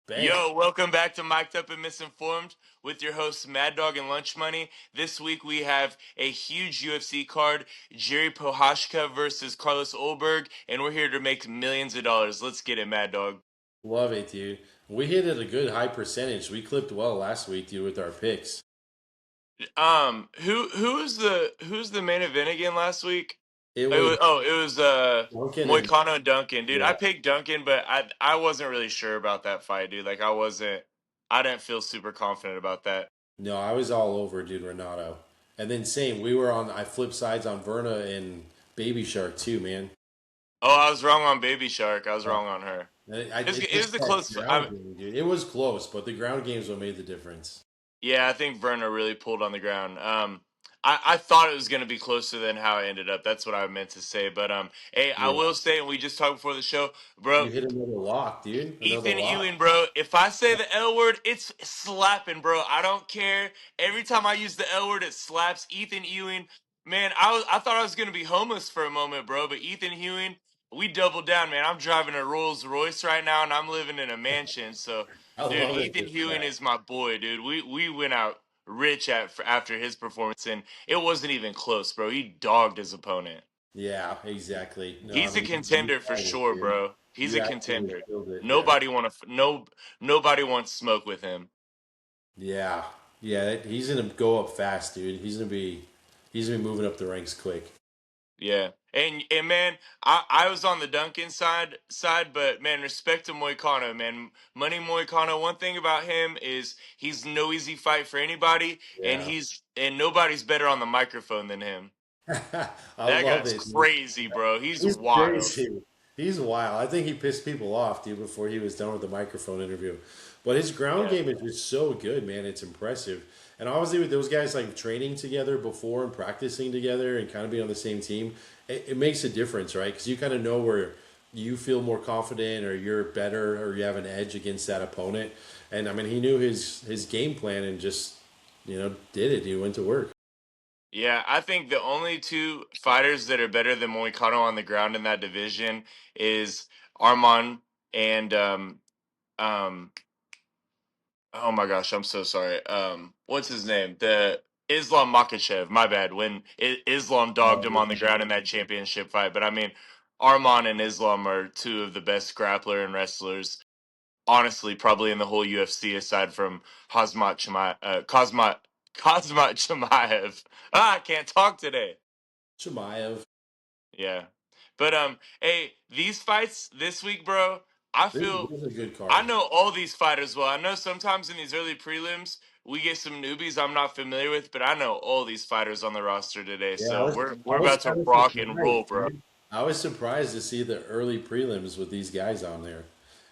Bang. Yo, welcome back to Mic'd Up and Misinformed with your hosts Mad Dog and Lunch Money. This week we have a huge UFC card, Jiri versus Carlos Olberg, and we're here to make millions of dollars. Let's get it, Mad Dog. Love it, dude. We hit it a good high percentage. We clipped well last week, dude, with our picks. Who's the main event again last week? It It was was Duncan and Moicano and Duncan, dude. I yeah. picked Duncan, but I wasn't really sure about that fight, dude. I didn't feel super confident about that. No, I was all over, dude, Renato. And then same, I flipped sides on Verna and Baby Shark too, man. Oh, I was wrong on Baby Shark. I was Yeah. wrong on her. It It was just a that close. ground game, dude. It was close, but the ground game's what made the difference. Yeah, I think Verna really pulled on the ground. I thought it was going to be closer than how it ended up. That's what I meant to say. But hey, I Yeah. will say, and we just talked before the show, bro. You hit another lock, dude. Another Ethan lock. Ewing, bro. If I say the L word, it's slapping, bro. I don't care. Every time I use the L word, it slaps. Ethan Ewing, man. I thought I was gonna be homeless for a moment, bro. But Ethan Ewing, we doubled down, man. I'm driving a Rolls Royce right now, and I'm living in a mansion. So, I dude, love it Ethan for Ewing that. is my boy, dude. We went out rich after his performance, and it wasn't even close, bro. He dogged his opponent. Yeah, exactly. No, I He's a mean you contender for killed it, sure, dude. bro. He's You a absolutely contender. killed it. Yeah. Nobody want to no nobody wants smoke with him. Yeah, yeah, he's gonna go up fast, dude. He's gonna be moving up the ranks quick. Yeah. And man, I was on the Duncan side, but man, respect to Moicano, man. Money Moicano, one thing about him is he's no easy fight for anybody, and Yeah, nobody's better on the microphone than him. I That love guy's it, dude. crazy, bro. He's He's wild. crazy. He's wild. I think he pissed people off, dude, before he was done with the microphone interview. But his ground Yeah. game is just so good, man. It's impressive. And obviously, with those guys like training together before and practicing together and kind of being on the same team, it makes a difference, right? Because you kind of know where you feel more confident or you're better or you have an edge against that opponent. And I mean, he knew his game plan and just did it. He went to work. Yeah, I think the only two fighters that are better than Moicano on the ground in that division is Arman and um oh my gosh, I'm so sorry. What's his name? The Islam Makhachev. My bad. When Islam dogged him on the ground in that championship fight, but I mean, Arman and Islam are two of the best grappler and wrestlers, honestly, probably in the whole UFC, aside from Kazmat Chimaev. I can't talk today. Chimaev. Yeah. But hey, these fights this week, bro, I This feel is a good I card. know all these fighters well. I know sometimes in these early prelims we get some newbies I'm not familiar with, but I know all these fighters on the roster today. Yeah, So I we're was about to kind of rock and roll, surprised, bro. dude. I was surprised to see the early prelims with these guys on there,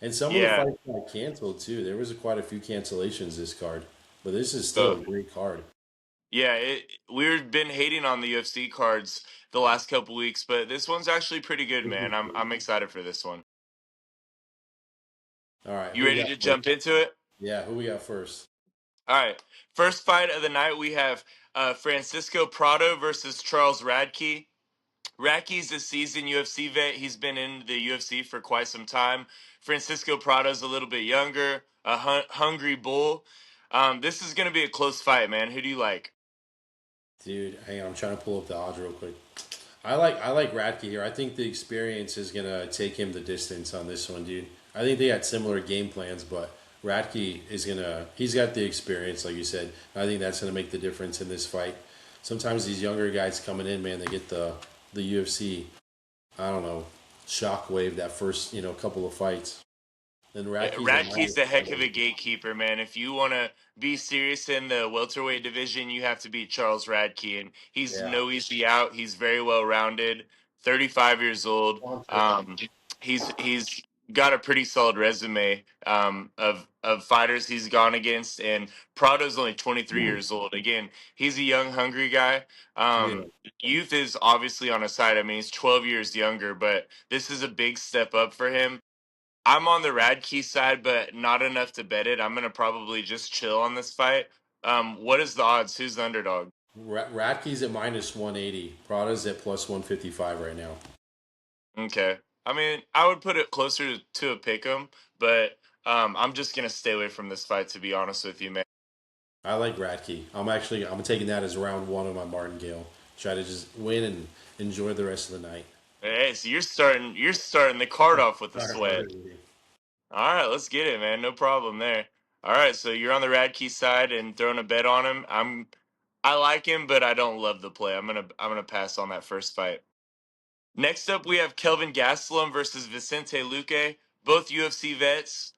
and some of the Yeah. fights got canceled too. There was quite a few cancellations this card, but this is still So a great card. yeah, we've been hating on the UFC cards the last couple weeks, but this one's actually pretty good, man. I'm excited for this one. All right, You who we ready got to first? jump into it? Yeah, who we got first? All right. First fight of the night, we have Francisco Prado versus Charles Radke. Radke's a seasoned UFC vet. He's been in the UFC for quite some time. Francisco Prado's a little bit younger, a hungry bull. This is going to be a close fight, man. Who do you like? Dude, hang on, I'm trying to pull up the odds real quick. I like Radke here. I think the experience is gonna take him the distance on this one, dude. I think they got similar game plans, but Radke he's got the experience, like you said. I think that's gonna make the difference in this fight. Sometimes these younger guys coming in, man, they get the UFC, I don't know, shockwave that first couple of fights. Then Radke's a Radke's minus the heck of a 180. gatekeeper, man. If you want to be serious in the welterweight division, you have to beat Charles Radke, and he's Yeah. no easy out. He's very well rounded. 35 years old. He's got a pretty solid resume of fighters he's gone against, and Prado's only 23 years old. Again, he's a young, hungry guy. Yeah. Youth is obviously on his side. I mean, he's 12 years younger, but this is a big step up for him. I'm on the Radke side, but not enough to bet it. I'm gonna probably just chill on this fight. What is the odds? Who's the underdog? Radke's at minus 180. Prada's at plus 155 right now. Okay. I mean, I would put it closer to a pick 'em, but I'm just gonna stay away from this fight, to be honest with you, man. I like Radke. I'm taking that as round one of my martingale. Try to just win and enjoy the rest of the night. Hey, so you're starting the card off with the All sweat. right. All right, let's get it, man. No problem there. All right, so you're on the Radkey side and throwing a bet on him. I like him, but I don't love the play. I'm gonna pass on that first fight. Next up, we have Kelvin Gastelum versus Vicente Luque, both UFC vets.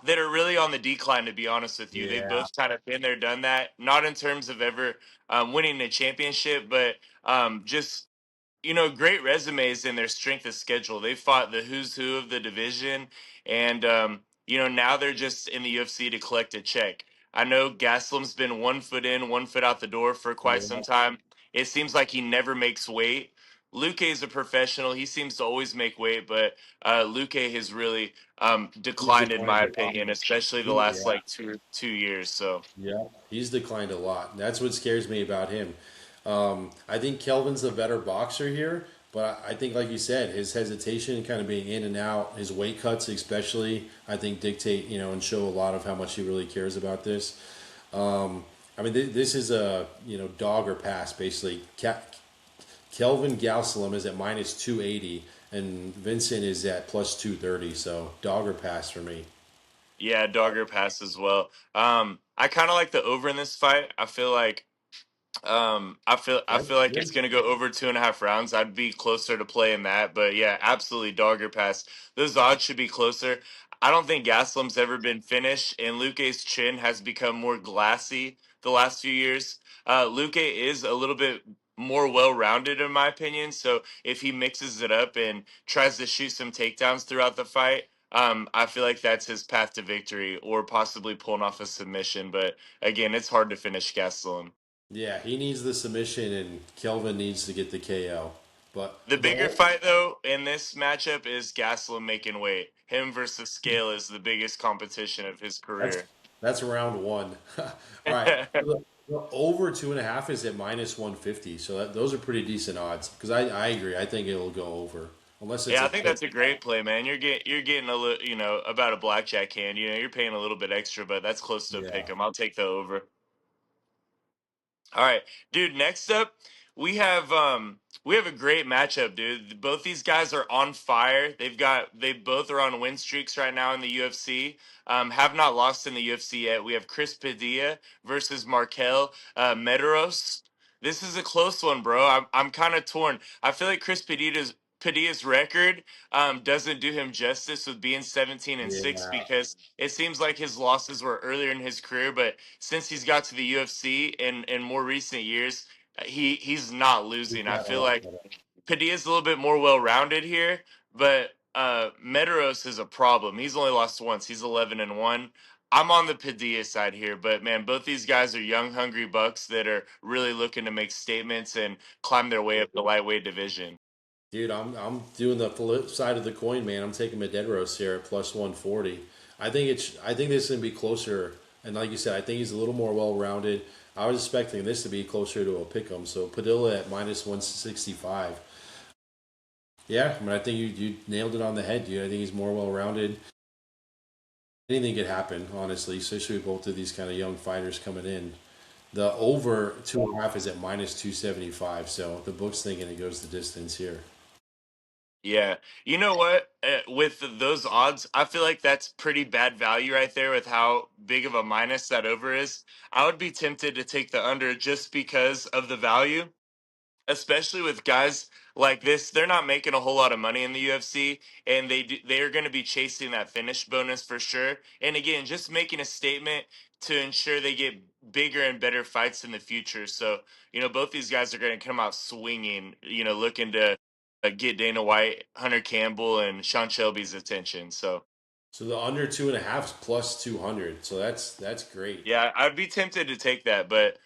That are really on the decline, to be honest with you. They've Yeah. both kind of been there, done that. Not in terms of ever winning a championship, but just great resumes in their strength of schedule. They fought the who's who of the division, and now they're just in the UFC to collect a check. I know Gaslam's been 1 foot in, 1 foot out the door for quite some Yeah. time. It seems like he never makes weight. Luque is a professional. He seems to always make weight, but Luque has really He's declined, in declined my a lot. opinion, especially the last Yeah. like 2 years. So Yeah. He's declined a lot. That's what scares me about him. I think Kelvin's the better boxer here, but I think, like you said, his hesitation, kind of being in and out, his weight cuts especially, I think dictate, and show a lot of how much he really cares about this. I mean, this is a dog or pass basically. Kelvin Gastelum is at minus 280, and Vincent is at plus 230. So dog or pass for me. yeah, Dogger pass as well. I kind of like the over in this fight. I feel like it's Good. gonna go over 2.5 rounds. I'd be closer to playing that, but yeah, absolutely dogger pass. Those odds should be closer. I don't think Gaslam's ever been finished, and Luque's chin has become more glassy the last few years. Luque is a little bit more well-rounded in my opinion. So if he mixes it up and tries to shoot some takedowns throughout the fight, I feel like that's his path to victory, or possibly pulling off a submission. But again, it's hard to finish Gaslam. Yeah, he needs the submission, and Kelvin needs to get the KO. But The bigger fight, though, in this matchup is Gastelum making weight. Him versus Scale is the biggest competition of his that's career. that's round one. All right. The over 2.5 is at minus 150, so those are pretty decent odds. Because I agree, I think it'll go over unless it's Yeah, I a think pick. that's a great play, man. You're getting a little, about a blackjack hand. You're paying a little bit extra, but that's close to a pick Yeah. 'em. I'll take the over. All right, dude. Next up, we have a great matchup, dude. Both these guys are on fire. They both are on win streaks right now in the UFC. Have not lost in the UFC yet. We have Chris Padilla versus Markel Medeiros. This is a close one, bro. I'm kind of torn. I feel like Padilla's record doesn't do him justice with being 17-6, Yeah. because it seems like his losses were earlier in his career, but since he's got to the UFC in more recent years, he's not He's losing. I got feel all. like Padilla's a little bit more well rounded here, but Medeiros is a problem. He's only lost once. He's 11-1. I'm on the Padilla side here, but man, both these guys are young, hungry bucks that are really looking to make statements and climb their way up the lightweight division. Dude, I'm doing the flip side of the coin, man. I'm taking Medeiros here at plus 140. I think this is gonna be closer, and like you said, I think he's a little more well rounded. I was expecting this to be closer to a pick'em. So Padilla at minus 165. Yeah, I mean, I think you nailed it on the head, dude. I think he's more well rounded. Anything could happen, honestly, especially with both of these kind of young fighters coming in. The over 2.5 is at minus 275, so the book's thinking it goes the distance here. Yeah. You know what? With those odds, I feel like that's pretty bad value right there with how big of a minus that over is. I would be tempted to take the under just because of the value, especially with guys like this. They're not making a whole lot of money in the UFC, and they are going to be chasing that finish bonus for sure. And again, just making a statement to ensure they get bigger and better fights in the future. So, both these guys are going to come out swinging, looking to get Dana White, Hunter Campbell, and Sean Shelby's attention. So, So the under 2.5 is plus 200. So that's great. yeah, I'd be tempted to take that, but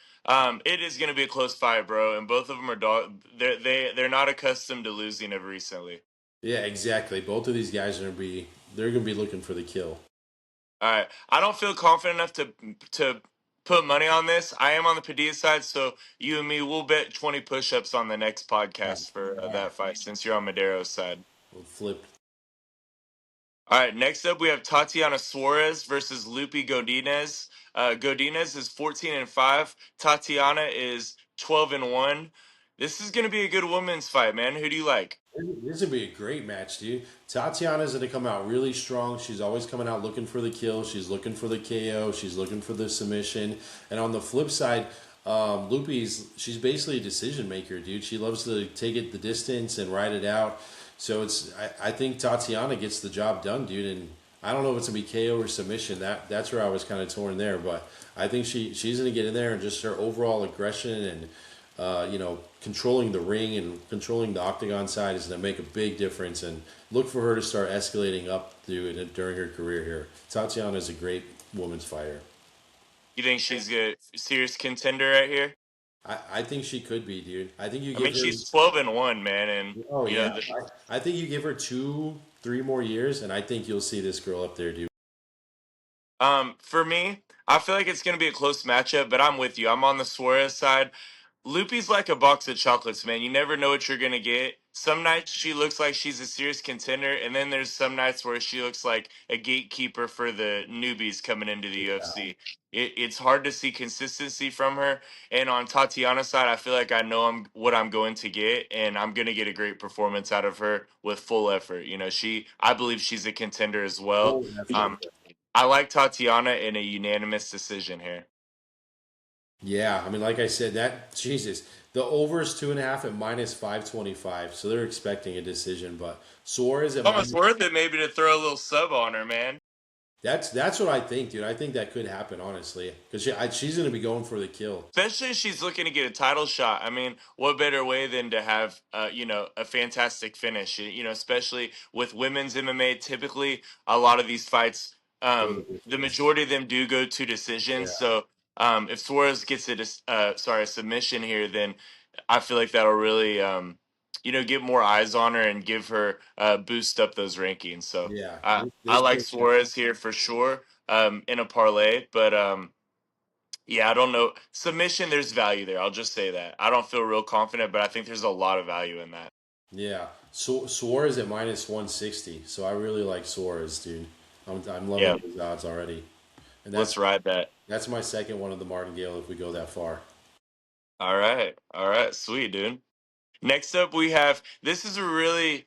it is going to be a close fight, bro. And both of them are they're not accustomed to losing of recently. Yeah, exactly. Both of these guys are they're gonna be looking for the kill. All right, I don't feel confident enough to put money on this. I am on the Padilla side, so you and me will bet 20 push-ups on the next All right. podcast for All right. that fight, since you're on Madero's side. We'll flip All right, next up we have Tatiana Suarez versus Lupe Godinez. Godinez is 14-5. Tatiana is 12-1. This is going to be a good women's fight, man. Who do you like? This would be a great match, dude. Tatiana's going to come out really strong. She's always coming out looking for the kill. She's looking for the KO. She's looking for the submission. And on the flip side, she's basically a decision maker, dude. She loves to take it the distance and ride it out. So I think Tatiana gets the job done, dude. And I don't know if it's gonna be KO or submission. That's where I was kind of torn there, but I think she's gonna get in there and just her overall aggression and controlling the ring and controlling the octagon side is going to make a big difference. And look for her to start escalating up during her career here. Tatiana is a great women's fighter. You think she's a serious contender right here? I think she could be, dude. I think you I mean, give her. she's 12-1, man, and Oh you know, yeah, I think you give her 2, 3 more years, and I think you'll see this girl up there, dude. for me, I feel like it's going to be a close matchup, but I'm with you. I'm on the Suarez side. Loopy's like a box of chocolates, man. You never know what you're gonna get. Some nights she looks like she's a serious contender, and then there's some nights where she looks like a gatekeeper for the newbies coming into the UFC. It's hard to see consistency from her. And on Tatiana's side, I feel like I know what I'm going to get, and I'm gonna get a great performance out of her with full effort. You know, I believe she's a contender as well. Oh, Um, I like Tatiana in a unanimous decision here. yeah, I mean, like I said, that Jesus, the over is 2.5 at -525, so they're expecting a decision. But Suarez at Almost minus worth it maybe to throw a little sub on her, man. that's what I think, dude. I think that could happen, honestly, because she's going to be going for the kill. Especially if she's looking to get a title shot. I mean, what better way than to have, a fantastic finish? You know, especially with women's MMA, typically a lot of these fights, Go the the distance. majority of them do go to Yeah, decisions. So, if Suarez gets a submission here, then I feel like that'll really, get more eyes on her and give her boost up those rankings. So, yeah. I This like chick, Suarez here for sure, in a parlay, but yeah, I don't know. Submission, there's value there. I'll just say that. I don't feel real confident, but I think there's a lot of value in that. yeah. Suarez at -160, so I really like Suarez, dude. I'm loving Yeah, those odds already, and let's ride that. that's my second one of the Martingale if we go that far. All right. All right. Sweet, dude. Next up, we have this is a really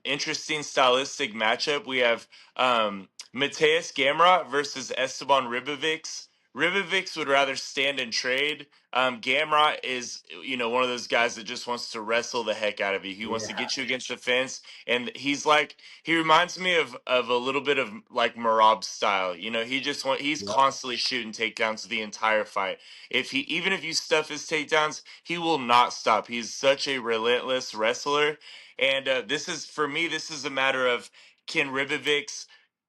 interesting stylistic matchup. We have Mateus Gamrot versus Esteban Ribovics. Ribovics would rather stand and trade. Gamrot is, one of those guys that just wants to wrestle the heck out of you. He wants to Yeah, get you against the fence, and he reminds me of a little bit of like Marab style. You know, he's yeah, constantly shooting takedowns the entire fight. Even if you stuff his takedowns, he will not stop. He's such a relentless wrestler, and this is for me. This is a matter of can Ribovics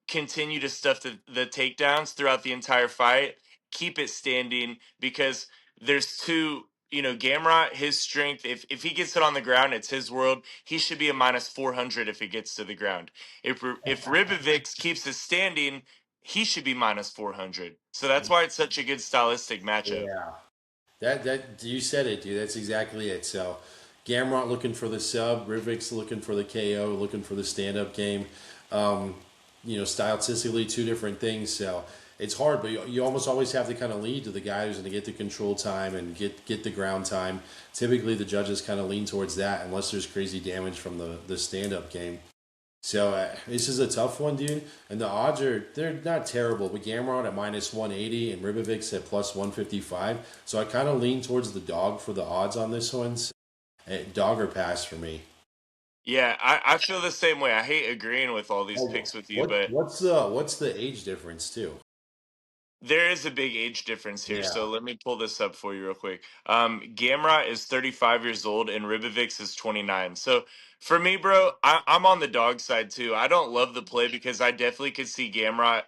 continue to stuff the takedowns throughout the entire fight, keep it standing because there's two. You know, Gamrot, his strength, if he gets it on the ground, it's his world. He should be a -400 if it gets to the ground. If Ribovics keeps it standing, he should be -400. So that's why it's such a good stylistic matchup. yeah. That you said it, dude. That's exactly it. So, Gamrot looking for the sub, Rivix looking for the KO, looking for the stand-up game. Um, stylistically, two different things. So it's hard, but you almost always have to kind of lead to the guy who's going to get the control time and get the ground time. Typically, the judges kind of lean towards that, unless there's crazy damage from the stand-up game. So this is a tough one, dude. And the odds they're not terrible, but Gamrot at -180 and Ribovics at +155. So I kind of lean towards the dog for the odds on this one. Dog or pass for me. Yeah, I feel the same way. I hate agreeing with all these Oh, picks with you, but what's the age difference too? there is a big age difference here. Yeah, So let me pull this up for you real quick. Gamrot is 35 years old and Ribovics is 29. So for me, bro, I'm on the dog side too. I don't love the play because I definitely could see Gamrot,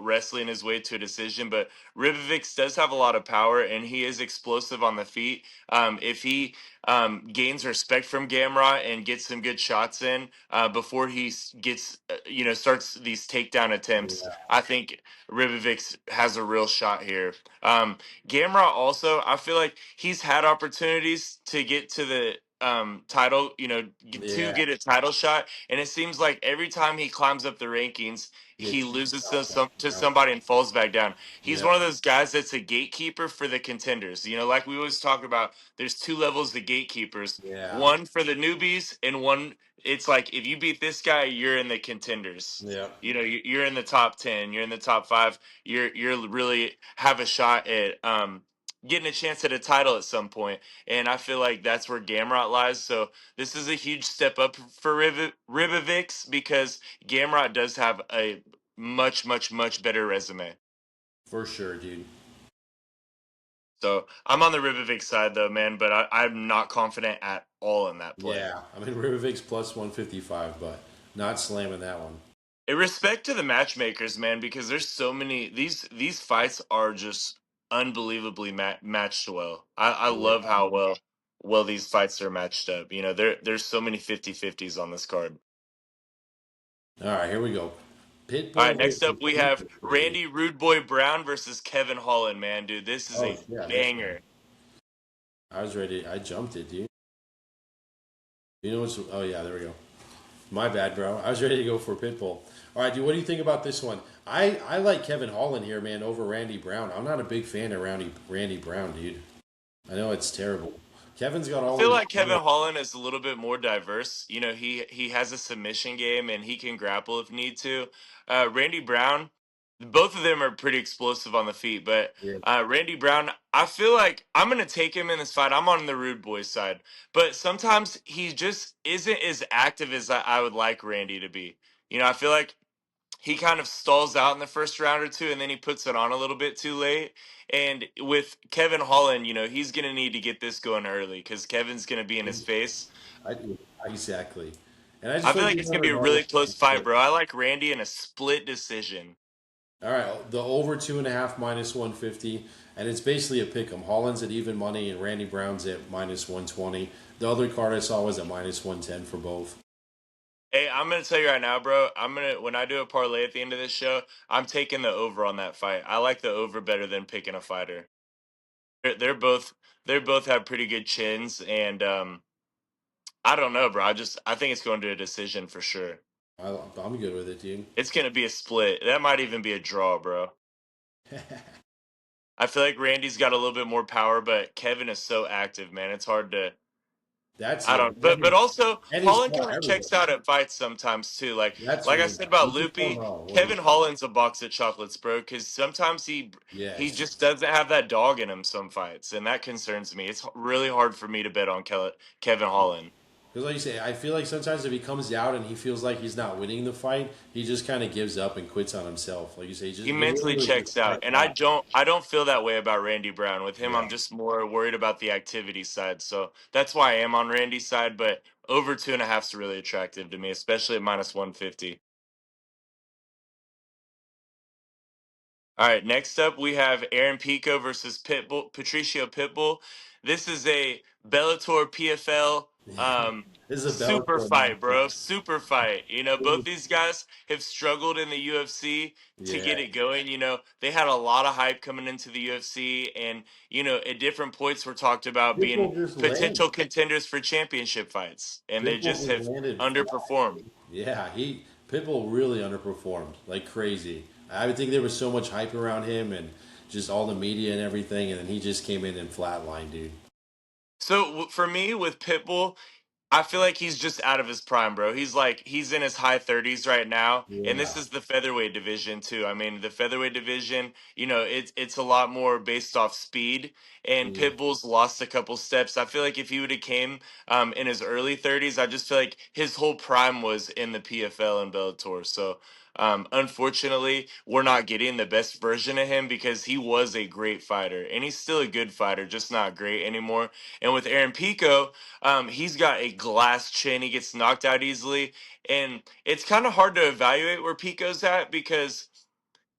wrestling his way to a decision. But Ribovics does have a lot of power and he is explosive on the feet. If he gains respect from Gamrot and gets some good shots in before he starts these takedown attempts, yeah, I think Ribovics has a real shot here. Gamrot also, I feel like he's had opportunities to get to the title, to Yeah, get a title shot. And it seems like every time he climbs up the rankings, he gets loses to, knocked back down. somebody and falls back down. He's Yeah, one of those guys that's a gatekeeper for the contenders. Like we always talk about, there's two levels of gatekeepers. yeah, One for the newbies, and one, it's like if you beat this guy, you're in the contenders. yeah. You're in the top 10, you're in the top 5. You're really have a shot at getting a chance at a title at some point. And I feel like that's where Gamrot lies. So this is a huge step up for Ribovics, because Gamrot does have a much, much, much better resume. For sure, dude. So I'm on the Ribovic side though, man, but I'm not confident at all in that play. Yeah, I mean Rivovic's plus 155, but not slamming that one. In respect to the matchmakers, man, because there's so many, these fights are just unbelievably matched well. I Yeah. love how well these fights are matched up. There's so many 50-50s on this card. All right, here we go. All right, Pitbull next up versus we have Pico, baby. Randy Rude Boy Brown versus Kevin Holland, man, dude. This is Oh a yeah, this one. banger. I was ready. I jumped it, dude. You know what's? Oh yeah, there we go. My bad, bro. I was ready to go for Pitbull. All right, dude. What do you think about this one? I like Kevin Holland here, man, over Randy Brown. I'm not a big fan of Randy Brown, dude. I know it's terrible. Kevin's got I all feel these. like Kevin Holland is a little bit more diverse. He has a submission game and he can grapple if need to. Randy Brown, both of them are pretty explosive on the feet, but Yeah, Randy Brown, I feel like I'm gonna take him in this fight. I'm on the Rude Boy side, but sometimes he just isn't as active as I would like Randy to be. I feel like he kind of stalls out in the first round or two, and then he puts it on a little bit too late. And with Kevin Holland, he's going to need to get this going early because Kevin's going to be in his face. I, exactly. And I I just feel like like you it's going to never be a know. really close fight, bro. I like Randy in a split decision. All right, the over 2.5 minus 150, and it's basically a pick 'em. Holland's at even money, and Randy Brown's at minus 120. The other card I saw was at minus 110 for both. Hey, I'm going to tell you right now, bro. When I do a parlay at the end of this show, I'm taking the over on that fight. I like the over better than picking a fighter. They're both they both have pretty good chins, and I don't know, bro. I think it's going to a decision for sure. I'm good with it, dude. It's going to be a split. That might even be a draw, bro. I feel like Randy's got a little bit more power, but Kevin is so active, man. It's hard to. That's I it. don't. But also And he's Holland fought kind of everybody. checks out at fights sometimes too. That's Like I really said he about performed Loopy, well. What Kevin is Holland's a box of chocolates, bro. Because sometimes he yes. just doesn't have that dog in him. Some fights, and that concerns me. It's really hard for me to bet on Kevin Holland. Because like you say, I feel like sometimes if he comes out and he feels like he's not winning the fight, he just kind of gives up and quits on himself. Like you say, He he mentally literally checks just out, checks and I out. don't. I don't feel that way about Randy Brown. With him, I'm Yeah. just more worried about the activity side. So that's why I am on Randy's side. But over 2.5 is really attractive to me, especially at minus 150. All right, next up we have Aaron Pico versus Patricio Pitbull. This is a Bellator PFL This is a super Bellator fight, bro. matchup. Super fight. Both these guys have struggled in the UFC to Yeah. get it going. They had a lot of hype coming into the UFC, and at different points were talked about being Pitbull just landed. potential contenders for championship fights, and they Pitbull just just have landed flat. underperformed. Yeah, he Pitbull really underperformed like crazy. I would think there was so much hype around him and just all the media and everything, and then he just came in and flatlined, dude. So for me with Pitbull, I feel like he's just out of his prime, bro. He's in his high 30s right now, and this Yeah. is the featherweight division too. I mean, the featherweight division, it's a lot more based off speed, and Yeah. Pitbull's lost a couple steps. I feel like if he would have came in his early 30s, I just feel like his whole prime was in the PFL and Bellator. So, unfortunately, we're not getting the best version of him because he was a great fighter, and he's still a good fighter, just not great anymore. And with Aaron Pico, he's got a glass chin. He gets knocked out easily. And it's kind of hard to evaluate where Pico's at because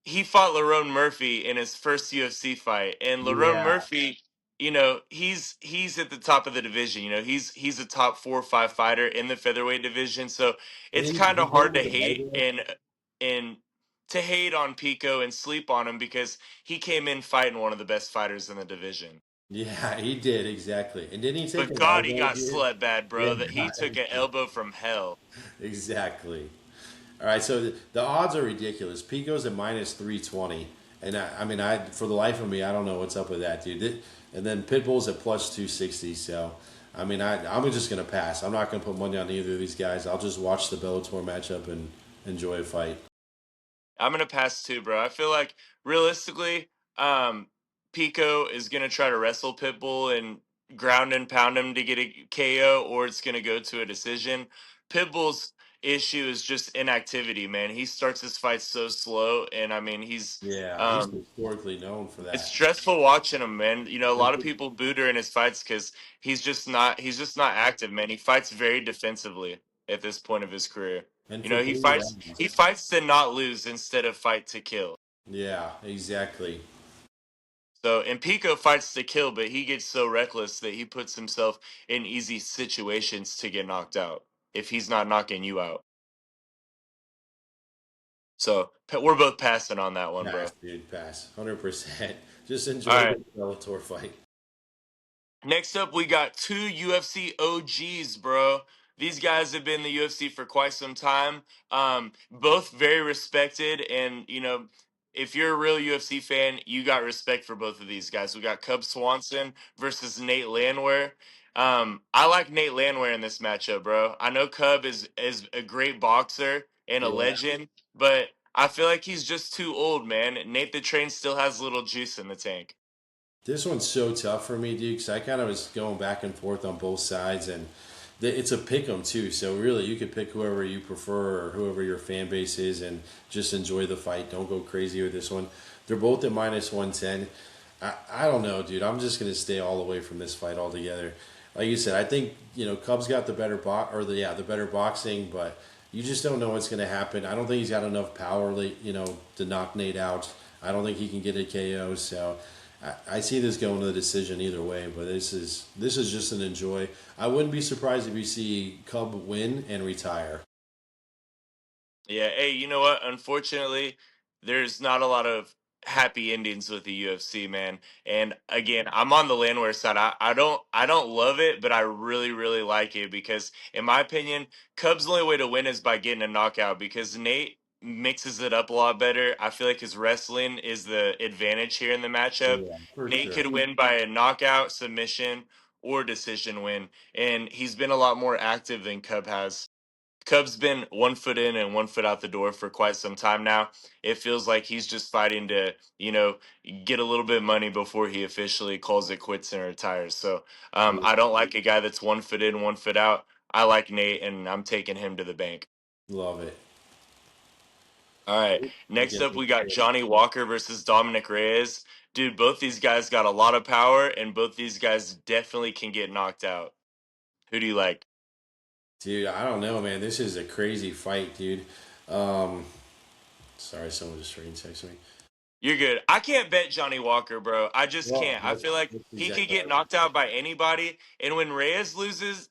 he fought Lerone Murphy in his first UFC fight. And Lerone Yeah. Murphy, he's at the top of the division. He's a top 4 or 5 fighter in the featherweight division. So And it's kind he of hard went to with the hate lightweight. and to hate on Pico and sleep on him because he came in fighting one of the best fighters in the division. Yeah, he did exactly. And didn't he take But an God, he elbow, got dude? slept bad, Yeah, bro. That he took an elbow from hell. exactly. All right, so the odds are ridiculous. Pico's at minus 320, and I mean, I for the life of me, I don't know what's up with that, dude. And then Pitbull's at plus 260. So, I mean, I'm just gonna pass. I'm not gonna put money on either of these guys. I'll just watch the Bellator matchup and enjoy a fight. I'm gonna pass too, bro. I feel like realistically, um, Pico is gonna try to wrestle Pitbull and ground and pound him to get a KO, or it's gonna go to a decision. Pitbull's issue is just inactivity, man. He starts his fights so slow, and I mean, Yeah, he's historically known for it's that. stressful watching him, man. You know, a And lot of for, people boo during his fights because he's just not active, man. He fights very defensively at this point of his career. and You for know, he 3 fights rounds. he fights to not lose instead of fight to kill. Yeah, exactly. So, and Pico fights to kill, but he gets so reckless that he puts himself in easy situations to get knocked out if he's not knocking you out. So, we're both passing on that one, bro. Pass, dude, pass. 100%. Just All enjoy right. the Bellator fight. Next up, we got two UFC OGs, bro. These guys have been in the UFC for quite some time. Both very respected, and if you're a real UFC fan, you got respect for both of these guys. We got Cub Swanson versus Nate Landwehr. I like Nate Landwehr in this matchup, bro. I know Cub is a great boxer and a Yeah. legend, but I feel like he's just too old, man. Nate the Train still has little juice in the tank. This one's so tough for me, dude, because I kind of was going back and forth on both sides, and it's a pick 'em too. So really, you could pick whoever you prefer or whoever your fan base is, and just enjoy the fight. Don't go crazy with this one. They're both at minus 110. I don't know, dude. I'm just gonna stay all away from this fight altogether. Like you said, I think Cubs got the better the better boxing, but you just don't know what's gonna happen. I don't think he's got enough power, to knock Nate out. I don't think he can get a KO. So I see this going to the decision either way, but this is just an enjoy. I wouldn't be surprised if you see Cub win and retire. Yeah, hey, you know what? Unfortunately, there's not a lot of happy endings with the UFC, man. And again, I'm on the landwehr side. I don't love it, but I really, really like it because in my opinion, Cubs' only way to win is by getting a knockout because Nate mixes it up a lot better. I feel like his wrestling is the advantage here in the matchup. Yeah, for Nate sure. could win by a knockout, submission, or decision win, and he's been a lot more active than Cub has. Cub's been 1 foot in and 1 foot out the door for quite some time now. It feels like he's just fighting to, get a little bit of money before he officially calls it quits and retires. So Yeah, I don't like a guy that's 1 foot in, 1 foot out. I like Nate, and I'm taking him to the bank. love it. All right. Next Again, up, we got Johnny Walker versus Dominic Reyes. Dude, both these guys got a lot of power, and both these guys definitely can get knocked out. Who do you like? dude, I don't know, man. This is a crazy fight, dude. Um, Sorry, someone just screen text me. You're good. I can't bet Johnny Walker, bro. I just Well, can't. I feel like that's he could exactly get knocked out by anybody, and when Reyes loses,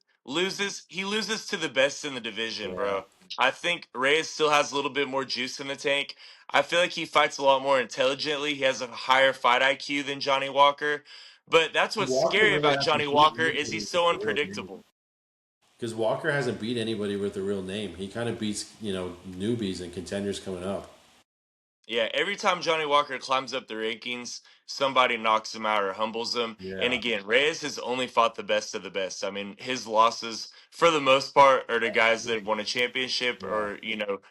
he loses to the best in the division, yeah. bro. I think Reyes still has a little bit more juice in the tank. I feel like he fights a lot more intelligently. He has a higher fight IQ than Johnny Walker. But that's what's Walker scary doesn't about have to Johnny beat Walker is anybody he's with so the real name. unpredictable. Because Walker hasn't beat anybody with a real name. He kind of beats, newbies and contenders coming up. Yeah, every time Johnny Walker climbs up the rankings, somebody knocks him out or humbles him. And Yeah, again, Reyes has only fought the best of the best. I mean, his losses, for the most part, are to guys that won a championship yeah, or,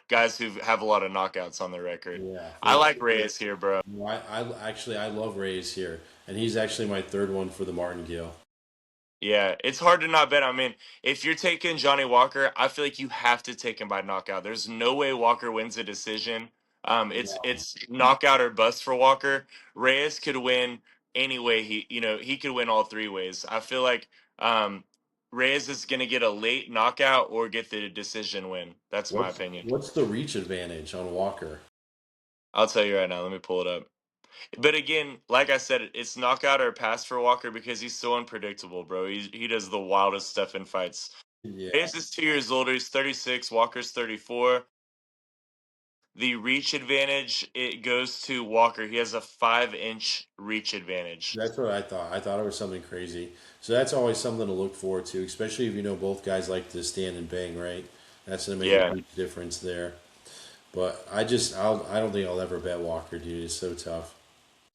guys who have a lot of knockouts on their record. yeah. I For like Reyes here, bro. I love Reyes here, and he's actually my third one for the Martingale. Yeah, it's hard to not bet. I mean, if you're taking Johnny Walker, I feel like you have to take him by knockout. There's no way Walker wins a decision. It's knockout or bust for Walker. Reyes could win any way he could win all three ways. I feel like Reyes is gonna get a late knockout or get the decision win. That's my opinion. What's the reach advantage on Walker? I'll tell you right now. Let me pull it up. But again, like I said, it's knockout or pass for Walker because he's so unpredictable, bro. He does the wildest stuff in fights. Yeah, Reyes is 2 years older. He's 36. Walker's 34. the reach advantage, it goes to Walker. He has a 5-inch reach advantage. That's what I thought. I thought it was something crazy. So that's always something to look forward to, especially if you know both guys like to stand and bang, right? That's going to make a Yeah. huge difference there. But I don't think I'll ever bet Walker, dude. It's so tough.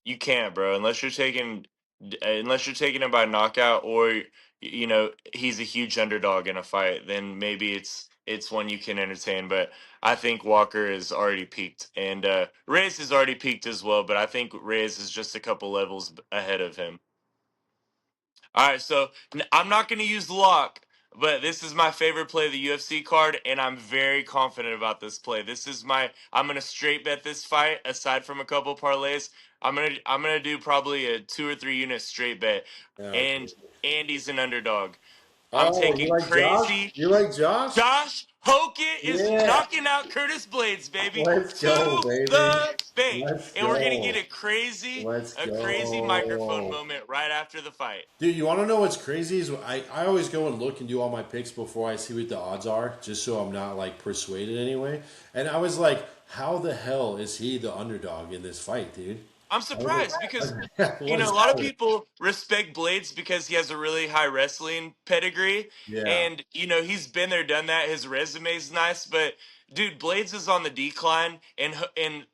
You can't, bro, unless you're taking him by knockout, or he's a huge underdog in a fight. Then maybe it's one you can entertain. But I think Walker is already peaked, and Reyes is already peaked as well. But I think Reyes is just a couple levels ahead of him. All right, so I'm not going to use lock, but this is my favorite play of the UFC card, and I'm very confident about this play. I'm going to straight bet this fight. Aside from a couple parlays, I'm gonna do probably a 2 or 3 unit straight bet, Yeah. and Andy's an underdog. I'm Oh, you taking like Josh? crazy. You like Josh? Josh Hokett is Yeah. knocking out Curtis Blades, baby, Let's go, to baby. the bank, Let's and we're gonna get go. a crazy, Let's a crazy microphone go. moment right after the fight. Dude, you want to know what's crazy is I always go and look and do all my picks before I see what the odds are, just so I'm not like persuaded anyway. And I was like, how the hell is he the underdog in this fight, dude? I'm I was surprised because like, what is a lot of happening? people respect Blades because he has a really high wrestling pedigree, Yeah, and he's been there, done that. His resume's nice, but dude, Blades is on the decline, and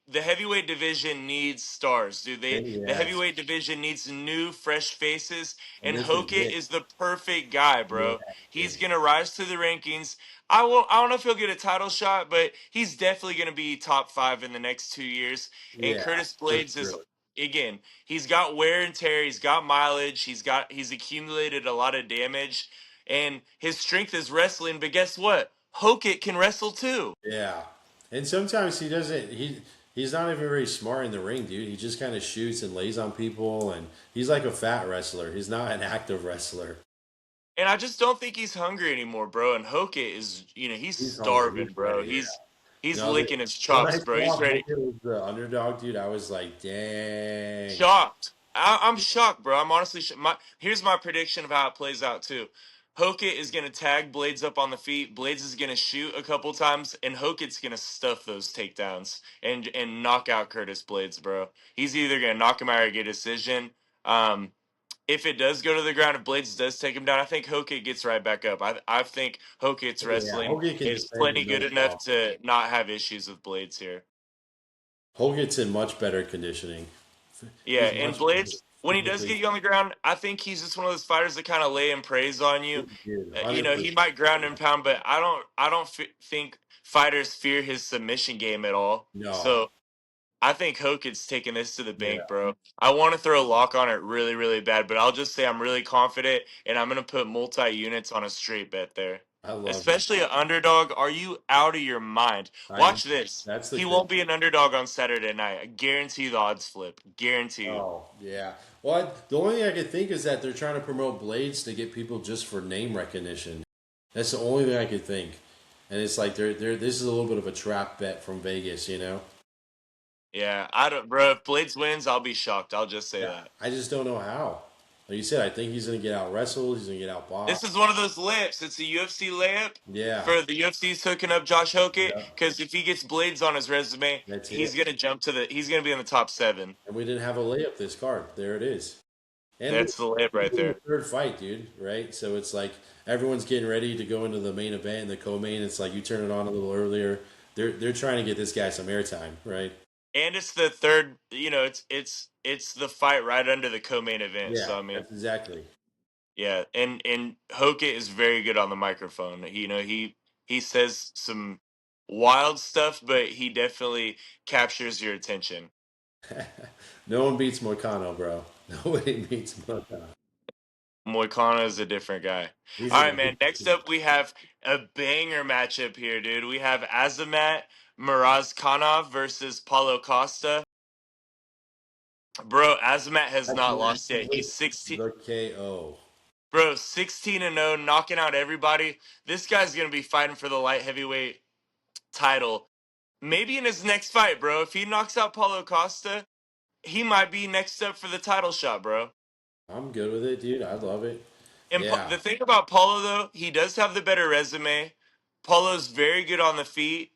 the heavyweight division needs stars, dude. The yes. heavyweight division needs new, fresh faces, And and this is Hokit it. is the perfect guy, Yeah, bro. He's dude. gonna rise to the rankings. I don't know if he'll get a title shot, but he's definitely gonna be top 5 in the next 2 years. And Yeah, Curtis for Blades is, sure. again, he's got wear and tear, he's got mileage, he's accumulated a lot of damage, and his strength is wrestling. But guess what? Hokit can wrestle too. Yeah, and sometimes he doesn't. He's not even very smart in the ring, dude. He just kind of shoots and lays on people, and he's like a fat wrestler. He's not an active wrestler. And I just don't think he's hungry anymore, bro. And Hokit is, he's He's hungry. starving, He's bro. ready. Yeah. He's No, licking his when I chops, bro. He's saw ready. Hogan was the underdog, dude, I was like, dang. Shocked. I'm shocked, bro. I'm honestly here's my prediction of how it plays out too. Hokit is gonna tag Blades up on the feet. Blades is gonna shoot a couple times, and Hokit's gonna stuff those takedowns and knock out Curtis Blades, bro. He's either gonna knock him out or get a decision. Um, if it does go to the ground, if Blades does take him down, I think Hokit gets right back up. I think Hokit's Yeah, wrestling Hogan can is defend plenty with no good enough problem. to not have issues with Blades here. Hogan's in much better conditioning. Yeah, He's and much Blades, when he does physically, get you on the ground, I think he's just one of those fighters that kind of lay and praise on you. dude, He 100%. might ground and pound, but I don't think fighters fear his submission game at all. No, So I think Hogan's taking this to the yeah, bank, bro. I want to throw a lock on it really, really bad, but I'll just say I'm really confident, and I'm gonna put multi units on a straight bet there. I love it. Especially an underdog. Are you out of your mind? I know. Watch this. That's the He crazy. won't be an underdog on Saturday night. I guarantee the odds flip. Guarantee you. Oh, yeah. Well, the only thing I could think is that they're trying to promote Blades to get people just for name recognition. That's the only thing I could think. And it's like they're this is a little bit of a trap bet from Vegas, you know? Yeah, I don't, bro. If Blades wins, I'll be shocked. I'll just say Yeah. that. I just don't know how. Like you said, I think he's gonna get out wrestled, he's gonna get out This boxed. is one of those layups. It's a UFC layup Yeah. for the UFC's hooking up Josh Hokett, Yeah. because if he gets Blades on his resume, That's he's it. gonna jump to the. He's gonna be in the top 7. And we didn't have a layup this card. There it is. And That's the layup we're right doing the there. third fight, dude, right? So it's like everyone's getting ready to go into the main event and the co-main. It's like you turn it on a little earlier. They're trying to get this guy some airtime, right? And it's the third. It's the fight right under the co-main event. Yeah, So I mean, that's exactly. yeah, and Hokett is very good on the microphone. He says some wild stuff, but he definitely captures your attention. No one beats Moicano, bro. Nobody beats Moicano. Moicano is a different guy. He's All a right, man. Next up, we have a banger matchup here, dude. We have Azamat Maraz Kanaev versus Paulo Costa. Bro, Azamat has that's not lost yet. He's the 16. KO. Bro, 16-0, knocking out everybody. This guy's going to be fighting for the light heavyweight title. Maybe in his next fight, bro. If he knocks out Paulo Costa, he might be next up for the title shot, bro. I'm good with it, dude. I love it. And Yeah, the thing about Paulo, though, he does have the better resume. Paulo's very good on the feet.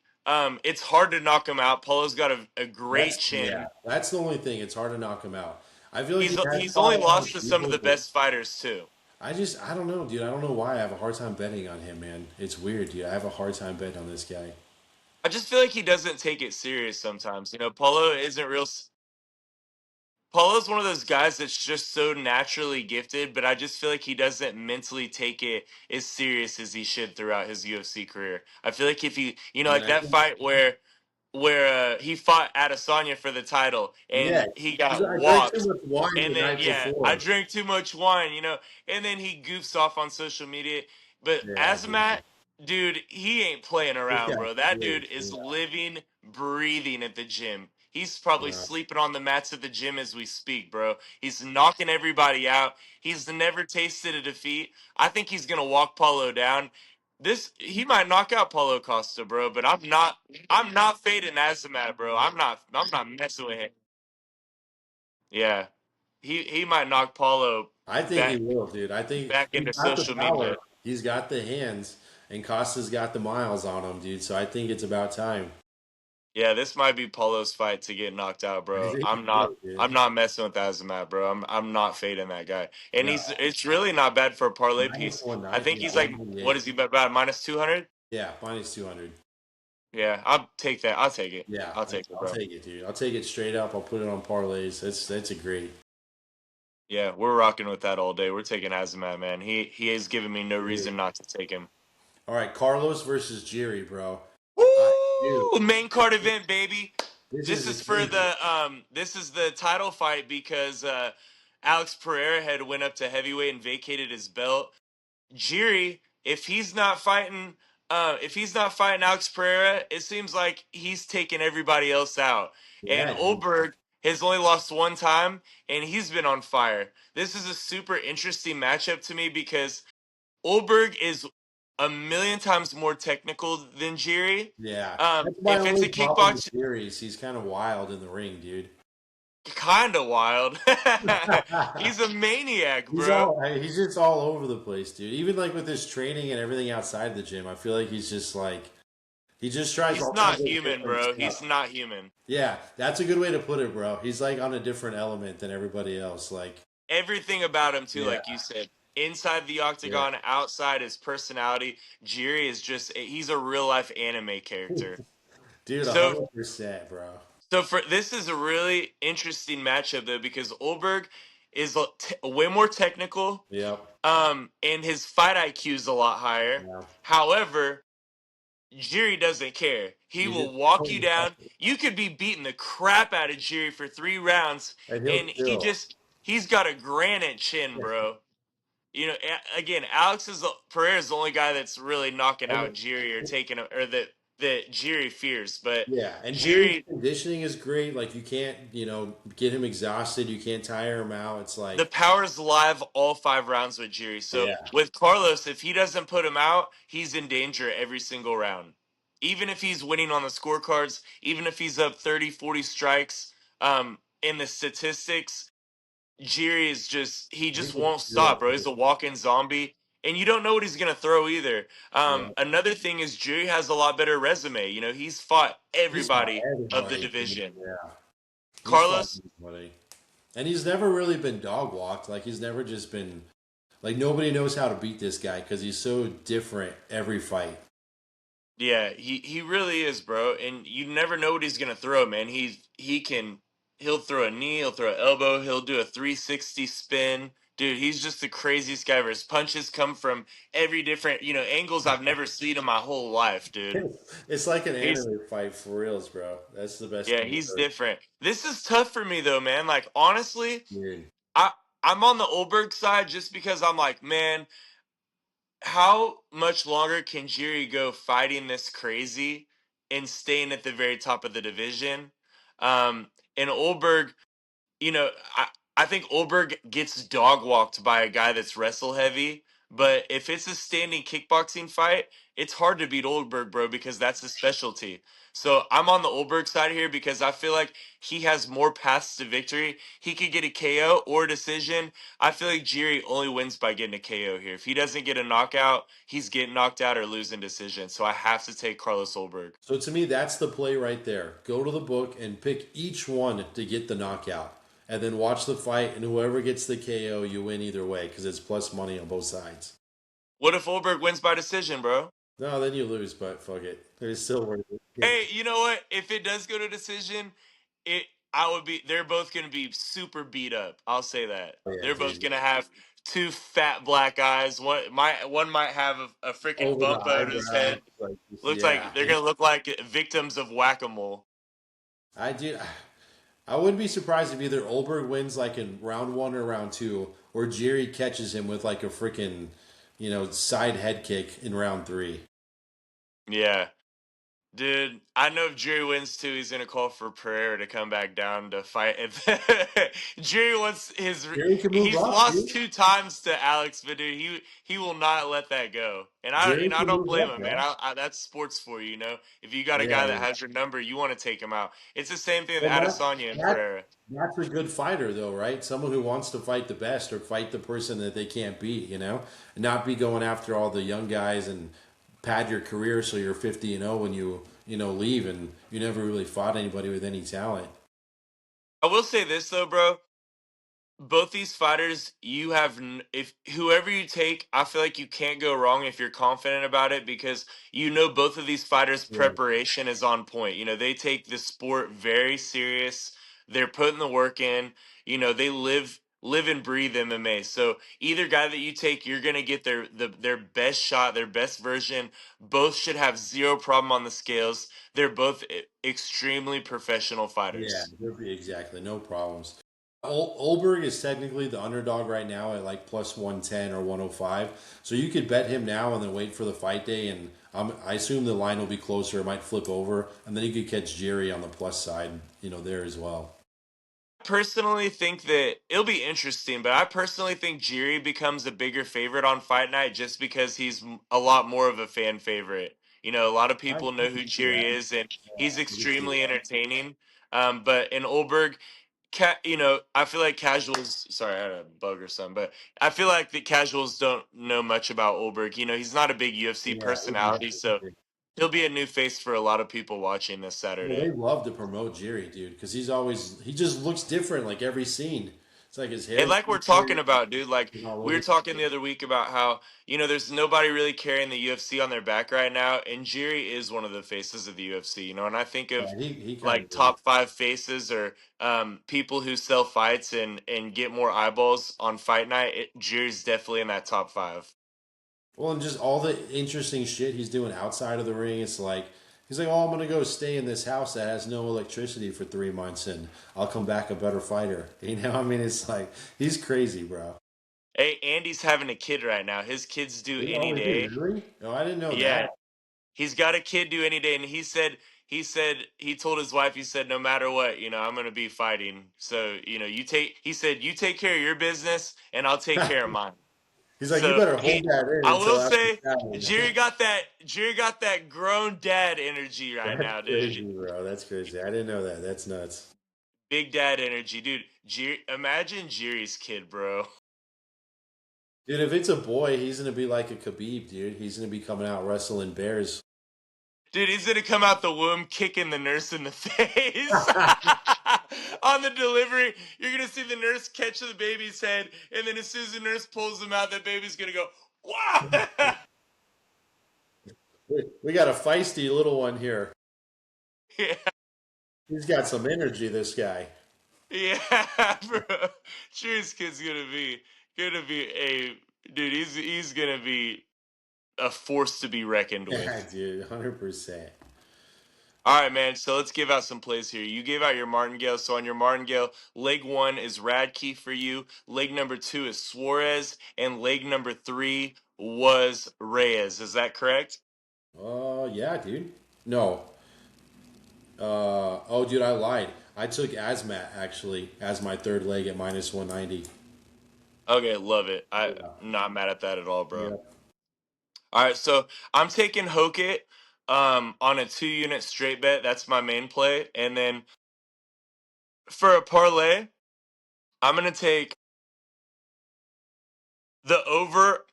It's hard to knock him out. Paulo's got a great Yeah, chin. that's the only thing. It's hard to knock him out. I feel like he has He's only fought a lot lost of to some of people, the but best fighters too. I don't know, dude. I don't know why I have a hard time betting on him, man. It's weird, dude. I have a hard time betting on this guy. I just feel like he doesn't take it serious sometimes. You know, Paulo isn't real. Paulo's one of those guys that's just so naturally gifted, but I just feel like he doesn't mentally take it as serious as he should throughout his UFC career. I feel like if he, Man, like I that think, fight where he fought Adesanya for the title yeah, and he got I drank too walked. much wine And the then night yeah, I before. drank too much wine, and then he goofs off on social media. But Yeah, Azamat, dude, he ain't playing this around, guy bro. That dude is. is Yeah. living, breathing at the gym. He's probably Yeah. sleeping on the mats at the gym as we speak, bro. He's knocking everybody out. He's never tasted a defeat. I think he's gonna walk Paulo down. He might knock out Paulo Costa, bro, but I'm not fading Azamat, bro. I'm not messing with him. Yeah. He might knock Paulo I think he back will, dude. I think back he's into got the social power. media. He's got the hands, and Costa's got the miles on him, dude. So I think it's about time. Yeah, this might be Paulo's fight to get knocked out, I bro. think I'm he not will, dude. I'm not messing with Azamat, bro. I'm not fading that guy. And No, it's really not bad for a parlay minus piece. one I ninety. think Yeah, he's like, what 198. is he bet about minus 200? Yeah, minus 200. Yeah, I'll take that. I'll take it. Yeah, I'll take it, I'll bro. take it, dude. I'll take it straight up. I'll put it on parlays. That's a great. Yeah, we're rocking with that all day. We're taking Azamat, man. He has given me no Dude. reason not to take him. All right, Carlos versus Jiri, bro. Dude, Woo! Main card event, baby. this This is is for insane. this is the title fight because Alex Pereira had went up to heavyweight and vacated his belt. Jiri, if he's not fighting Alex Pereira, it seems like he's taking everybody else out. And Yeah, dude. Olberg has only lost one time, and he's been on fire. This is a super interesting matchup to me because Olberg is a million times more technical than Jiri. Yeah, that's my If it's a only problem with kickbox, Jiri. He's kind of wild in the ring, dude. kind of wild. He's a maniac, He's bro. all he's just all over the place, dude. Even like with his training and everything outside the gym, I feel like he's just like he just tries He's all not kinds of human, different bro. He's stuff. not human. Yeah, that's a good way to put it, bro. He's like on a different element than everybody else. Like, Everything about him, too, yeah, like you said. Inside the yeah, octagon, outside his personality, Jiri is he's a real life anime character. dude, So 100%, bro. So for this is a really interesting matchup though because Olberg is way more technical, Yep. and his fight IQ is a lot higher. Yeah. However, Jiri doesn't care. He He just will walk you totally down. fucking- You could be beating the crap out of Jiri for 3 rounds, and he'll and kill. he's got a granite chin, bro. Again, Pereira is the only guy that's really knocking And out Jiri or taking or that Jiri fears, but yeah, and Jiri's Jiri. conditioning is great. Like you can't, get him exhausted. You can't tire him out. It's The like, power's live all 5 rounds with Jiri. So yeah, with Carlos, if he doesn't put him out, he's in danger every single round. Even if he's winning on the scorecards, even if he's up 30, 40 strikes, in the statistics, Jiri is he he just will won't stop, kill. bro. He's a walking zombie. And you don't know what he's gonna throw either. Yeah, Another thing is Jiri has a lot better resume. He's fought he's fought everybody of the everybody. division. Yeah, he's fought Carlos, everybody. And he's never really been dog walked. Like he's never just been like nobody knows how to beat this guy because he's so different every fight. yeah, he really is, bro. And you never know what he's gonna throw, man. He'll throw a knee, he'll throw an elbow, he'll do a 360 spin. Dude, he's just the craziest guy ever. His punches come from every different, angles I've never seen in my whole life, dude. It's like an He's anime fight for reals, bro. That's the best Yeah, thing he's ever. different. This is tough for me though, man. Like honestly, Dude. I I'm on the Olberg side just because I'm like, man, how much longer can Jiri go fighting this crazy and staying at the very top of the division? And Olberg, you know, I, I think Olberg gets dog walked by a guy that's wrestle heavy. But if it's a standing kickboxing fight, it's hard to beat Olberg, bro, because that's his specialty. So I'm on the Olberg side here because I feel like he has more paths to victory. He could get a KO or a decision. I feel like Jiri only wins by getting a KO here. If he doesn't get a knockout, he's getting knocked out or losing decision. So I have to take Carlos Olberg. So to me, that's the play right there. Go to the book and pick each one to get the knockout, and then watch the fight. And whoever gets the KO, you win either way because it's plus money on both sides. What if Olberg wins by decision, bro? No, then you lose, but fuck it. It's still worth it. Hey, you know what? If it does go to decision, it I would be they're both gonna be super beat up. I'll say that. Oh, yeah, They're both dude. gonna have two fat black eyes. One might have a freaking Over the bump over his eyebrows, head. like Looks yeah. like they're gonna look like victims of whack-a-mole. I did. I wouldn't be surprised if either Olberg wins like in round one or round two, or Jerry catches him with like a freaking, side head kick in round three. Yeah. Dude, I know if Jerry wins too, he's gonna call for Pereira to come back down to fight. Jerry wants Jerry can move he's up, lost dude. two times to Alex, but dude, he will not let that go. And Jerry I can don't move blame up, him, man. bro. That's sports for you, you know. If you got a guy that Yeah, has your number, you want to take him out. It's the same thing with and Adesanya and Pereira. that's a good fighter though, right? Someone who wants to fight the best or fight the person that they can't beat, and not be going after all the young guys and pad your career so you're 50-0 when you leave and you never really fought anybody with any talent. I will say this though, bro. Both these fighters, if whoever you take, I feel like you can't go wrong if you're confident about it because both of these fighters' Yeah, preparation is on point. They take the sport very serious. They're putting the work in. They live and breathe MMA. So either guy that you take, you're gonna get their best shot, their best version. Both should have zero problem on the scales. They're both extremely professional yeah, fighters. exactly, no problems. Olberg is technically the underdog right now at like plus 110 or 105. So you could bet him now and then wait for the fight day. And I assume the line will be closer. It might flip over. And then you could catch Jerry on the plus side, there as well. Personally think that it'll be interesting, but I personally think Jiri becomes a bigger favorite on Fight Night just because he's a lot more of a fan favorite. A lot of I people know who can see Jiri that. is, and he's I can see extremely that. entertaining. But in Olberg, I feel like casuals. Sorry, I had a bug or something, but I feel like the casuals don't know much about Olberg. He's not a big UFC Yeah, personality, so exactly. he'll be a new face for a lot of people watching this Well, Saturday. they love to promote Jerry, dude, because he just looks different like every scene. It's like his And hair's like we're talking different about, dude, like and all we were over. talking the other week about how, there's nobody really carrying the UFC on their back right now. And Jiri is one of the faces of the UFC, and I think of Yeah, he kind like of is. top five faces or people who sell fights and get more eyeballs on fight night. Jiri's definitely in that top five. Well, and just all the interesting shit he's doing outside of the ring. It's like he's like, "Oh, I'm gonna go stay in this house that has no electricity for 3 months, and I'll come back a better fighter." I mean, it's like he's crazy, bro. Hey, Andy's having a kid right now. His kids do Oh, any is he day. really? No, I didn't know Yeah, that. he's got a kid due any day, and he told his wife, he said, no matter what, I'm gonna be fighting. So, he said, you take care of your business and I'll take care of mine. He's like, "You So better hold that in I until will after say, Saturday." Jerry got that grown dad energy right That's now, dude. crazy, bro. That's crazy. I didn't know that. That's nuts. Big dad energy, dude. Imagine Jerry's kid, bro. Dude, if it's a boy, he's gonna be like a Khabib, dude. He's gonna be coming out wrestling bears. Dude, he's gonna come out the womb kicking the nurse in the face. On the delivery, you're gonna see the nurse catch the baby's head, and then as soon as the nurse pulls him out, that baby's gonna go, wow! We got a feisty little one here. Yeah, He's got some energy, this guy. yeah, bro. Cheers kid's gonna be a dude, he's gonna be a force to be reckoned Yeah, with. dude, 100%. All right, man. So let's give out some plays here. You gave out your martingale. So on your martingale, leg one is Radke for you. Leg number two is Suarez, and leg number three was Reyes. Is that correct? Yeah, dude. No. Oh, dude, I lied. I took Azmat actually as my third leg at minus 190. Okay, love it. I'm Yeah. not mad at that at all, bro. Yeah. All right, so I'm taking Hokit on a 2-unit straight bet. That's my main play. And then for a parlay, I'm gonna take the over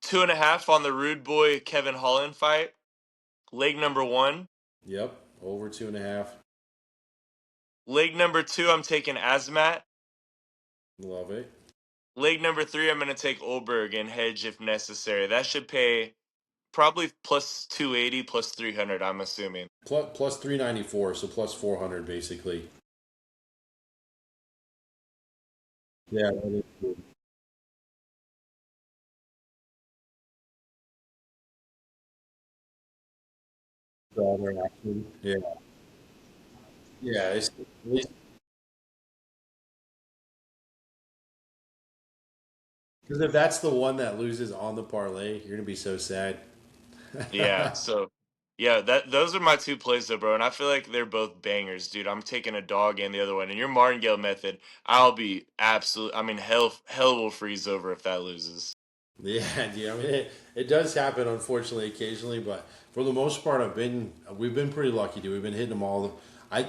2.5 on the Rude Boy Kevin Holland fight. Leg number 1. Yep. Over 2.5. Leg number 2, I'm taking Azamat. Love it. Leg number 3, I'm gonna take Olberg and hedge if necessary. That should pay probably plus 280, plus 300, I'm assuming. Plus 394, so plus 400 basically. Yeah, that is good. The other option. Yeah. Yeah, it's at least because if that's the one that loses on the parlay, you're gonna be so sad. Yeah, so yeah, that those are my two plays though, bro, and I feel like they're both bangers, dude. I'm taking a dog and the other one. And your martingale method, I'll be absolute. I mean, hell will freeze over if that loses. Yeah, dude. I mean, it does happen, unfortunately, occasionally, but for the most part, we've been pretty lucky, dude. We've been hitting them all. I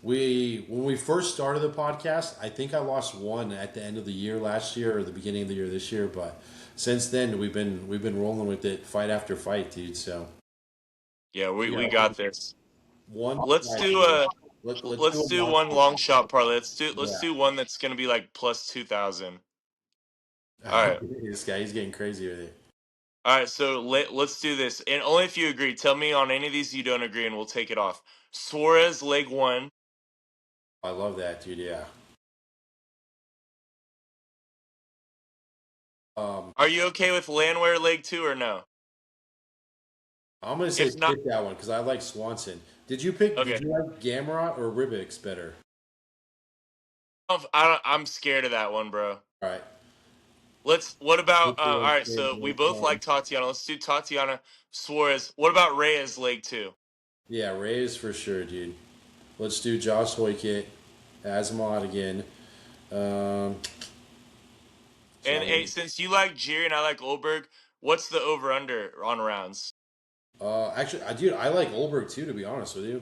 we when we first started the podcast, I think I lost one at the end of the year last year or the beginning of the year this year, but since then we've been rolling with it fight after fight, dude. So Yeah, we yeah, got this. one. Let's Nice, do dude. a Let's do let's a do long. one long shot parlay. Let's Yeah, do one that's gonna be like plus 2,000. All right. this guy he's getting crazy with it. All right, so let's do this. And only if you agree. Tell me on any of these you don't agree, and we'll take it off. Suarez, leg 1. I love that, dude. Yeah. Um, Are you okay with Landwehr, leg 2, or no? I'm gonna say If not, skip that one because I like Swanson. Did you pick? Did okay. you like Gamrot or Ribix better? I'm scared of that one, bro. All right. Let's. What about? Let's do All it. right, so we both like Tatiana. Let's do Tatiana Suarez. What about Reyes, leg 2? Yeah, Reyes for sure, dude. Let's do Josh Hoykett, Azamat again. Um, And trying hey, since you like Jiri and I like Olberg, what's the over under on rounds? actually, dude, I like Olberg too, to be honest with you.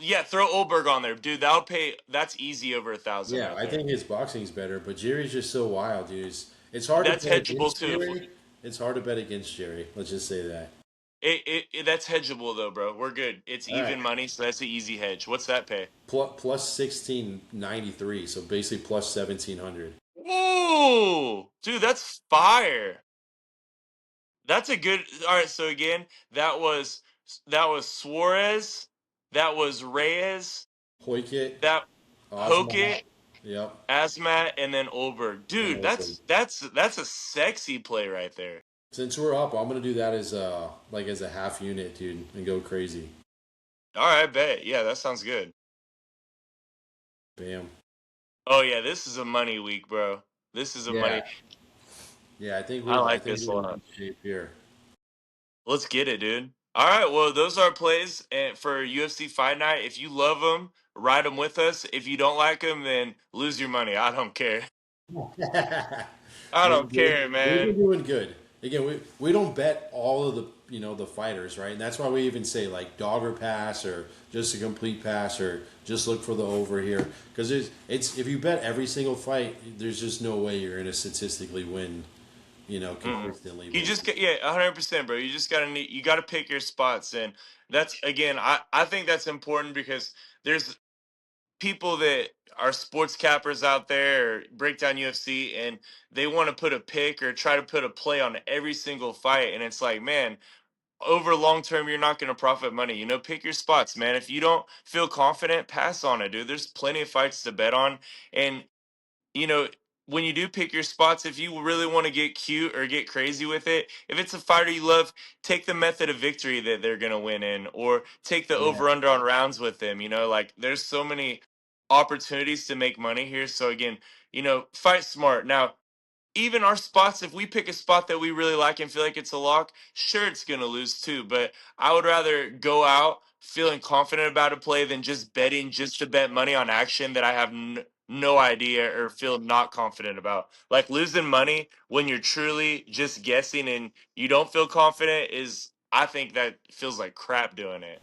Yeah, throw Olberg on there, dude. That'll pay. That's easy over 1,000 Yeah, right I there. think his boxing's better, but Jerry's just so wild, dude. It's hard to That's bet hedgeable against too. Jerry. It's hard to bet against Jerry. Let's just say that. That's hedgeable though, bro. We're good. It's All even right. money, so that's an easy hedge. What's that pay? Plus 1693, so basically plus 1700. Ooh, dude, that's fire. That's a good. All right, so again, that was Suarez, that was Reyes, Hoykett, that Osma, Hokit, yep, Asmat, and then Olberg. and Dude, Olberg. that's a sexy play right there. Since we're up, I'm gonna do that as a half unit, dude, and go crazy. All right, bet. Yeah, that sounds good. Bam. Oh yeah, this is a money week, bro. This is a Yeah, money. yeah. I think I I like think this a we're in lot. good shape here. Let's get it, dude. All right, well, those are plays for UFC Fight Night. If you love them, ride them with us. If you don't like them, then lose your money. I don't care. I don't care, We've been man. doing good. Again, we don't bet all of the fighters, right? And that's why we even say like dog or pass or just a complete pass or just look for the over here because it's if you bet every single fight, there's just no way you're gonna statistically win, Mm-mm. consistently. You just Basically. yeah, 100%, bro. You just you gotta pick your spots, and that's again, I think that's important because there's people that are sports cappers out there or break down UFC and they want to put a pick or try to put a play on every single fight. And it's like, man, over long term, you're not going to profit money. Pick your spots, man. If you don't feel confident, pass on it, dude. There's plenty of fights to bet on. And, you know, when you do pick your spots, if you really want to get cute or get crazy with it, if it's a fighter you love, take the method of victory that they're going to win in, or take the Yeah, over under on rounds with them. Like there's so many opportunities to make money here. So again, fight smart. Now, even our spots, if we pick a spot that we really like and feel like it's a lock, sure, it's going to lose too. But I would rather go out feeling confident about a play than just betting just to bet money on action that I have no idea or feel not confident about. Like losing money when you're truly just guessing and you don't feel confident is, I think that feels like crap doing it,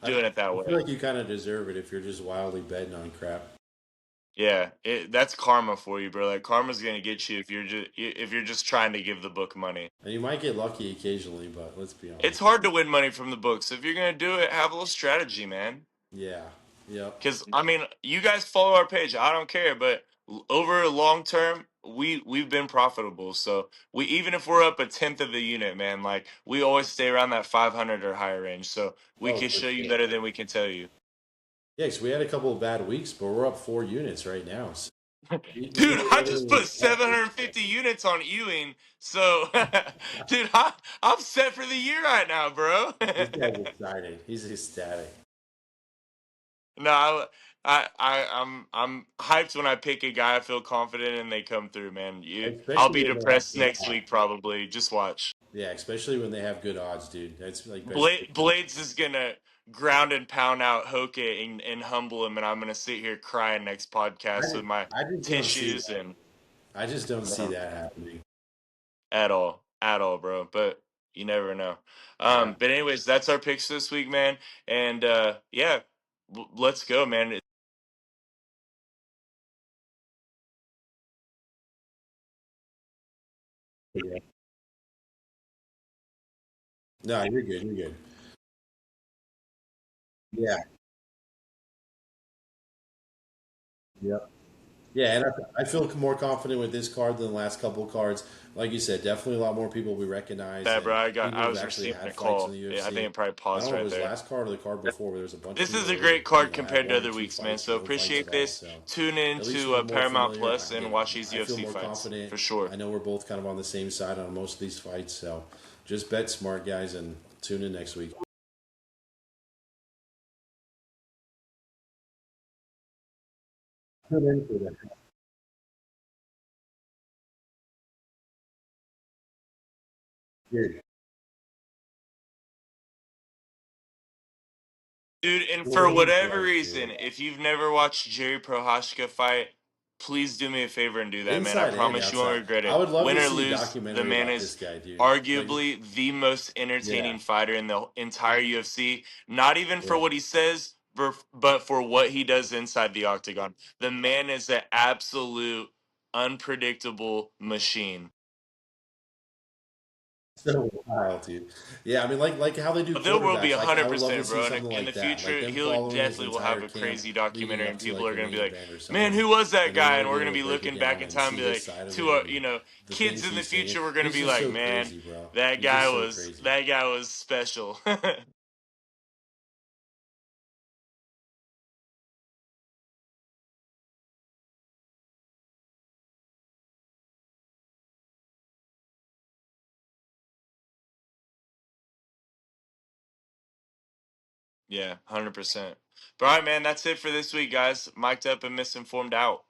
I, doing it that I feel way. like you kind of deserve it if you're just wildly betting on crap. Yeah, that's karma for you, bro. Like karma's gonna get you if you're just trying to give the book money. And you might get lucky occasionally, but let's be It's honest. hard to win money from the books. If you're gonna do it, have a little strategy, man. Yeah. Yep. Because I mean, you guys follow our page. I don't care, but over a long term, we've been profitable. So we even if we're up a tenth of the unit, man, like we always stay around that 500 or higher range. So we Oh, can for show you sure. better than we can tell you. Yeah, so we had a couple of bad weeks, but we're up 4 units right now. So we Dude, did I just everything put expected. 750 units on Ewing. So, dude, I'm set for the year right now, bro. This guy's excited. He's ecstatic. No, I'm hyped when I pick a guy I feel confident and they come through, man. I'll Especially be when they have depressed good next odds. week probably. Just watch. Yeah, especially when they have good odds, dude. That's like best. Blades is gonna ground and pound out Hoke and humble him, and I'm gonna sit here crying next I podcast just, with my I just don't see tissues that. and I just don't see that happening. at all, bro. But you never know. Yeah. But anyways, that's our picks this week, man. And yeah, let's go, man. Yeah. No, you're good. You're good. Yeah. Yep. Yeah, and I feel more confident with this card than the last couple of cards. Like you said, definitely a lot more people we recognize That, bro. and people I who've was actually receiving a had fights in call. the Yeah, I UFC. think it probably I don't paused know if it right was there. last card or the card before, but there was a bunch of This people is a that were, great card had compared to one or other two weeks, man. fights or So no fights appreciate at all. this. So Tune in at least to we're more Paramount familiar. Plus and Again, watch these I feel UFC more fights confident. for sure. I know we're both kind of on the same side on most of these fights. So just bet smart, guys, and tune in next week. Tune in for that. Dude, Dude, and for 40 whatever plus, reason, dude. if you've never watched Jiri Prohashka fight, please do me a favor and do that, man. I Inside and promise you won't outside. regret I it. would love Win to or see a lose, the documentary man about is this guy, dude. Like, arguably the most yeah. entertaining fighter in the entire UFC. Not even for Yeah. what he says, but for what he does inside the octagon. The man is an absolute unpredictable machine. So wild, dude. Yeah, I mean, like how they do There will be quarterbacks. Like, I would love to 100%, see bro. And something in the like that. Like future, them he'll following his definitely will have entire a camp crazy leading documentary, up and to people like are the gonna be main like, event or "Man, something, who was that and then guy?" really And we're being gonna able to be break it looking back down in and time, and see be his like, side of to it our, and the kids things in the he's saying. future, we're gonna He's be just like, so "Man, crazy, bro. that He's guy just so was crazy. that guy was special." Yeah, 100%. But all right, man, that's it for this week, guys. Mic'd up and misinformed out.